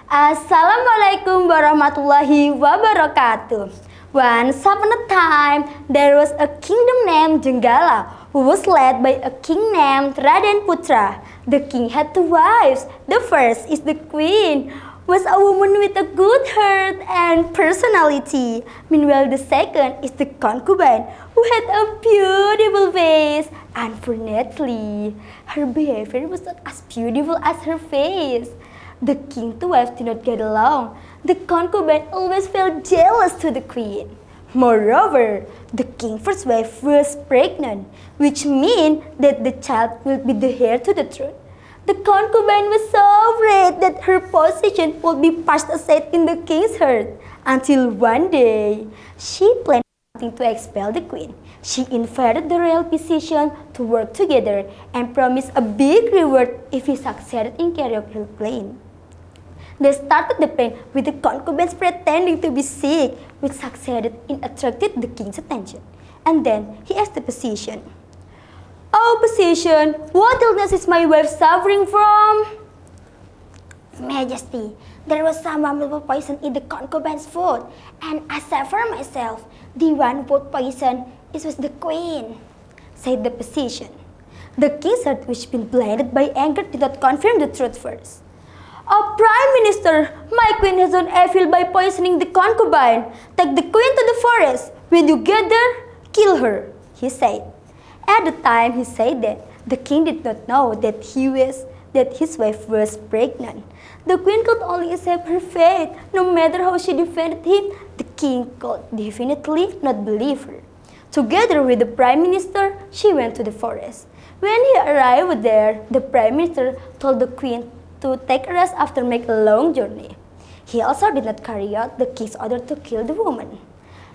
Assalamualaikum warahmatullahi wabarakatuh. Once upon a time, there was a kingdom named Jenggala who was led by a king named Raden Putra. The king had two wives. The first is the queen, was a woman with a good heart and personality. Meanwhile, the second is the concubine, who had a beautiful face. Unfortunately, her behavior was not as beautiful as her face. The king's two wives did not get along. The concubine always felt jealous to the queen. Moreover, the king's first wife was pregnant, which meant that the child will be the heir to the throne. The concubine was so afraid that her position would be passed aside in the king's heart, until one day she planned something to expel the queen. She invited the royal physician to work together and promised a big reward if he succeeded in carrying her plan. They started the plan with the concubines pretending to be sick, which succeeded in attracting the king's attention. And then he asked the physician, "Oh, physician, what illness is my wife suffering from?" "Majesty, there was some valuable poison in the concubine's food, and I said for myself, the one who put poison was the queen," said the physician. The king's heart, which had been blinded by anger, did not confirm the truth first. "Oh, Prime Minister, my queen has done evil by poisoning the concubine. Take the queen to the forest. When you get there, kill her," he said. At the time he said that, the king did not know that his wife was pregnant. The queen could only accept her fate. No matter how she defended him, the king could definitely not believe her. Together with the Prime Minister, she went to the forest. When he arrived there, the Prime Minister told the queen to take a rest after making a long journey. He also did not carry out the king's order to kill the woman.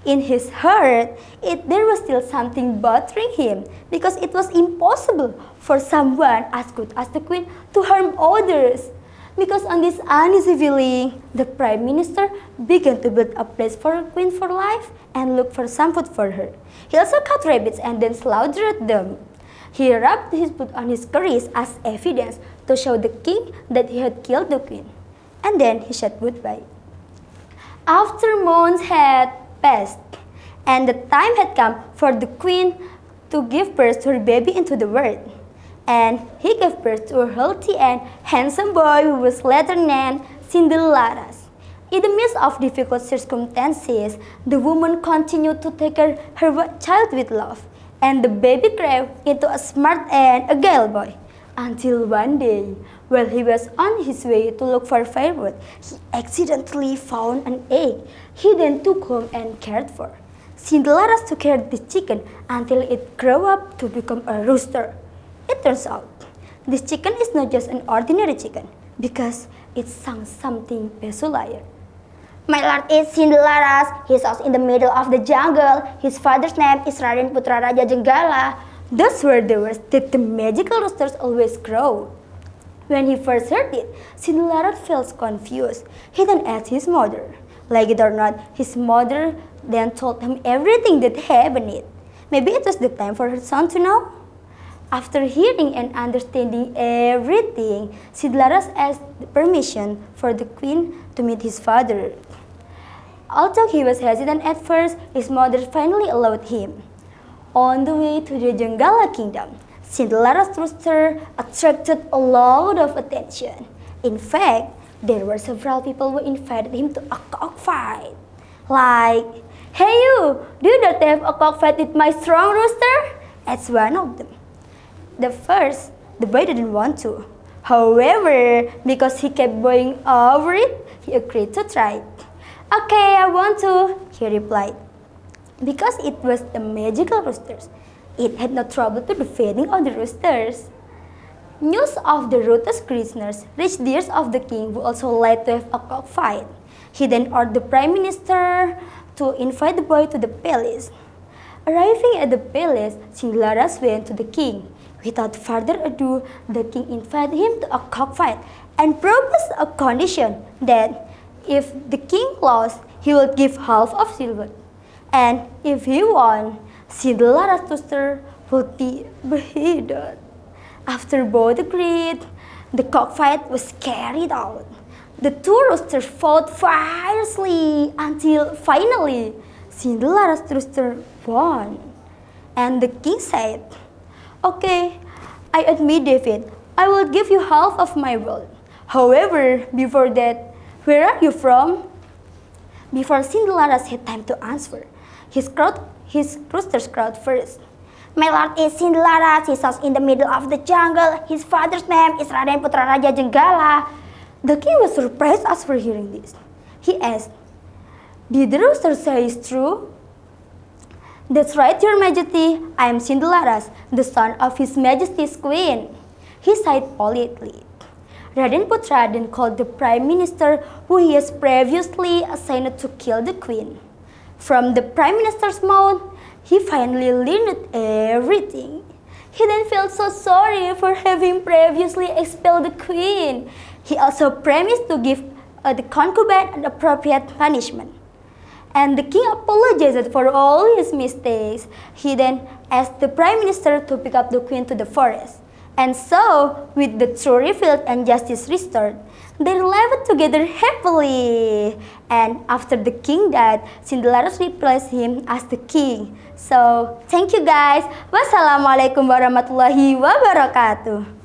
In his heart, there was still something bothering him, because it was impossible for someone as good as the queen to harm others. Because on this uneasy feeling, the Prime Minister began to build a place for a queen for life and look for some food for her. He also caught rabbits and then slaughtered them. He rubbed his blood on his keris as evidence to show the king that he had killed the queen. And then he said goodbye. After months had passed, and the time had come for the queen to give birth to her baby into the world. And he gave birth to a healthy and handsome boy who was later named Cinderellaras. In the midst of difficult circumstances, the woman continued to take care of her child with love, and the baby grew into a smart and agile boy. Until one day, while he was on his way to look for firewood, he accidentally found an egg. He then took home and cared for. Cinderellaras took care of the chicken until it grew up to become a rooster. It turns out, this chicken is not just an ordinary chicken, because it sang something peculiar. "My lord is Cinderellaras. He lives in the middle of the jungle. His father's name is Raden Putra Raja Jenggala." Those were the words that the magical roosters always crow. When he first heard it, Cinderellaras felt confused. He then asked his mother. Like it or not, his mother then told him everything that happened. Maybe it was the time for her son to know. After hearing and understanding everything, Cinderellaras asked permission for the queen to meet his father. Although he was hesitant at first, his mother finally allowed him. On the way to the Jenggala kingdom, Cinderellaras' rooster attracted a lot of attention. In fact, there were several people who invited him to a cockfight. Like, "Hey you, do you dare to have a cockfight with my strong rooster?" asked one of them. At first, the boy didn't want to. However, because he kept going over it, he agreed to try. "Okay, I want to," he replied. Because it was the magical roosters, it had no trouble to defeating other roosters. News of the ruthless prisoners reached the ears of the king, who also liked to have a cockfight. He then ordered the Prime Minister to invite the boy to the palace. Arriving at the palace, Cinderellaras went to the king. Without further ado, the king invited him to a cockfight and proposed a condition that if the king lost, he would give half of silver. And if he won, Cinderellaras' rooster would be beheaded. After both agreed, the cockfight was carried out. The two roosters fought fiercely until finally Cinderella's rooster won. And the king said, "Okay, I admit defeat. I will give you half of my wealth. However, before that, where are you from?" Before Cinderella had time to answer, his roosters crowed first. My lord is Cinderella. He lives in the middle of the jungle. His father's name is Raden Putra Raja Jenggala. The king was surprised after hearing this. He asked, "Did the rooster say it's true?" "That's right, your majesty. I am Cinderella, the son of his majesty's queen," he said politely. Raden Putra then called the prime minister who he has previously assigned to kill the queen. From the prime minister's mouth, he finally learned everything. He then felt so sorry for having previously expelled the queen. He also promised to give the concubine an appropriate punishment. And the king apologized for all his mistakes. He then asked the prime minister to pick up the queen to the forest. And so, with the truth revealed and justice restored, they lived together happily. And after the king died, Cinderella replaced him as the king. So, thank you guys. Wassalamualaikum warahmatullahi wabarakatuh.